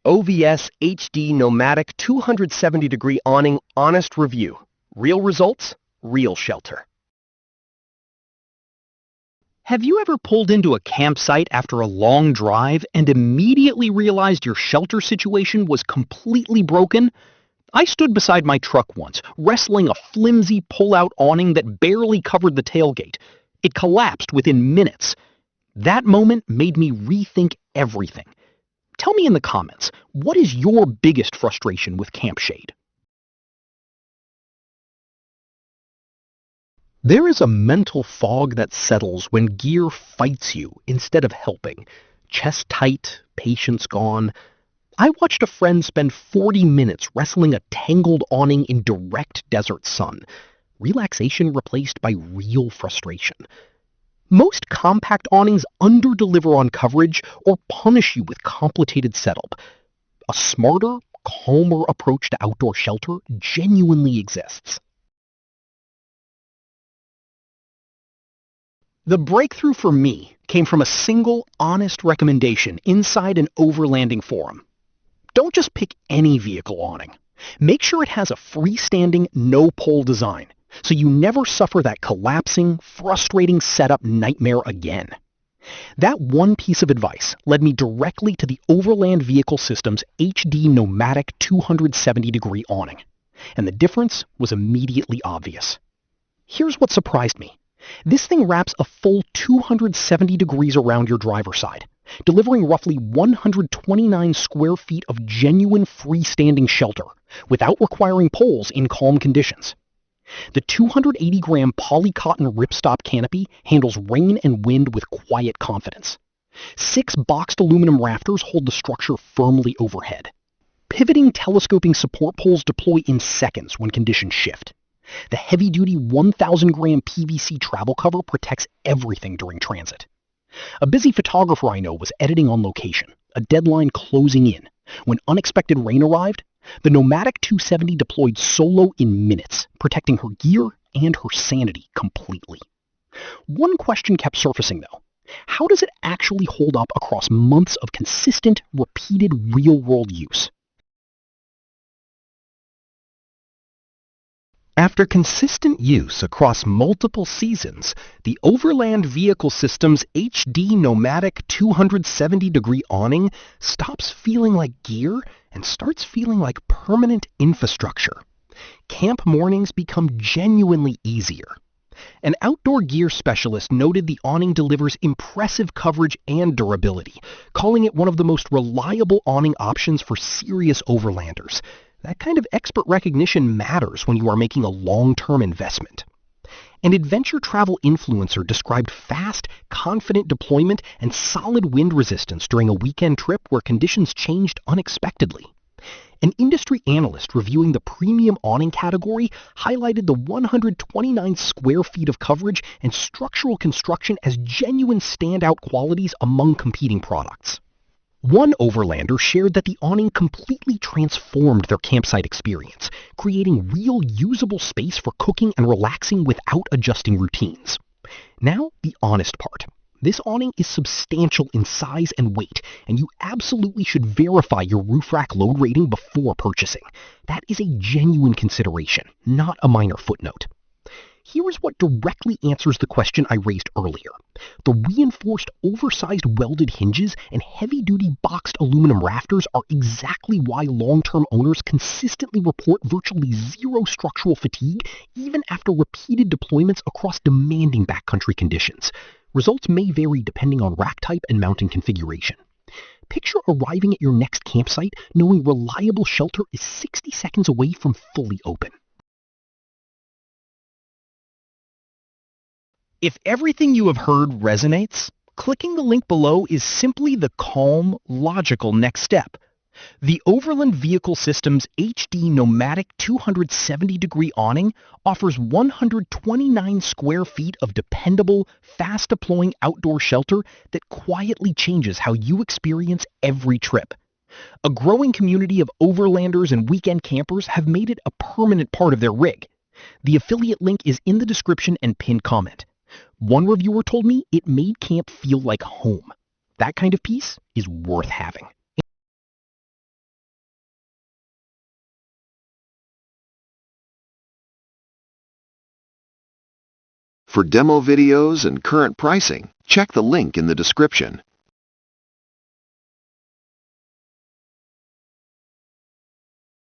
OVS HD Nomadic 270-degree awning honest review. Real results, real shelter. Have you ever pulled into a campsite after a long drive and immediately realized your shelter situation was completely broken? I stood beside my truck once, wrestling a flimsy pull-out awning that barely covered the tailgate. It collapsed within minutes. That moment made me rethink everything. Tell me in the comments, what is your biggest frustration with camp shade? There is a mental fog that settles when gear fights you instead of helping. Chest tight, patience gone. I watched a friend spend 40 minutes wrestling a tangled awning in direct desert sun. Relaxation replaced by real frustration. Most compact awnings under-deliver on coverage or punish you with complicated setup. A smarter, calmer approach to outdoor shelter genuinely exists. The breakthrough for me came from a single, honest recommendation inside an overlanding forum. Don't just pick any vehicle awning. Make sure it has a freestanding, no-pole design, so you never suffer that collapsing, frustrating setup nightmare again. That one piece of advice led me directly to the Overland Vehicle Systems HD Nomadic 270-degree awning, and the difference was immediately obvious. Here's what surprised me. This thing wraps a full 270 degrees around your driver's side, delivering roughly 129 square feet of genuine freestanding shelter, without requiring poles in calm conditions. The 280-gram polycotton ripstop canopy handles rain and wind with quiet confidence. 6 boxed aluminum rafters hold the structure firmly overhead. Pivoting telescoping support poles deploy in seconds when conditions shift. The heavy-duty 1,000-gram PVC travel cover protects everything during transit. A busy photographer I know was editing on location, a deadline closing in. When unexpected rain arrived, the Nomadic 270 deployed solo in minutes, protecting her gear and her sanity completely. One question kept surfacing, though. How does it actually hold up across months of consistent, repeated real-world use? After consistent use across multiple seasons, the Overland Vehicle Systems HD Nomadic 270-degree awning stops feeling like gear and starts feeling like permanent infrastructure. Camp mornings become genuinely easier. An outdoor gear specialist noted the awning delivers impressive coverage and durability, calling it one of the most reliable awning options for serious overlanders. That kind of expert recognition matters when you are making a long-term investment. An adventure travel influencer described fast, confident deployment and solid wind resistance during a weekend trip where conditions changed unexpectedly. An industry analyst reviewing the premium awning category highlighted the 129 square feet of coverage and structural construction as genuine standout qualities among competing products. One overlander shared that the awning completely transformed their campsite experience, creating real usable space for cooking and relaxing without adjusting routines. Now, the honest part. This awning is substantial in size and weight, and you absolutely should verify your roof rack load rating before purchasing. That is a genuine consideration, not a minor footnote. Here is what directly answers the question I raised earlier. The reinforced, oversized welded hinges and heavy-duty boxed aluminum rafters are exactly why long-term owners consistently report virtually zero structural fatigue, even after repeated deployments across demanding backcountry conditions. Results may vary depending on rack type and mounting configuration. Picture arriving at your next campsite knowing reliable shelter is 60 seconds away from fully open. If everything you have heard resonates, clicking the link below is simply the calm, logical next step. The Overland Vehicle Systems HD Nomadic 270-degree awning offers 129 square feet of dependable, fast-deploying outdoor shelter that quietly changes how you experience every trip. A growing community of overlanders and weekend campers have made it a permanent part of their rig. The affiliate link is in the description and pinned comment. One reviewer told me it made camp feel like home. That kind of peace is worth having. For demo videos and current pricing, check the link in the description.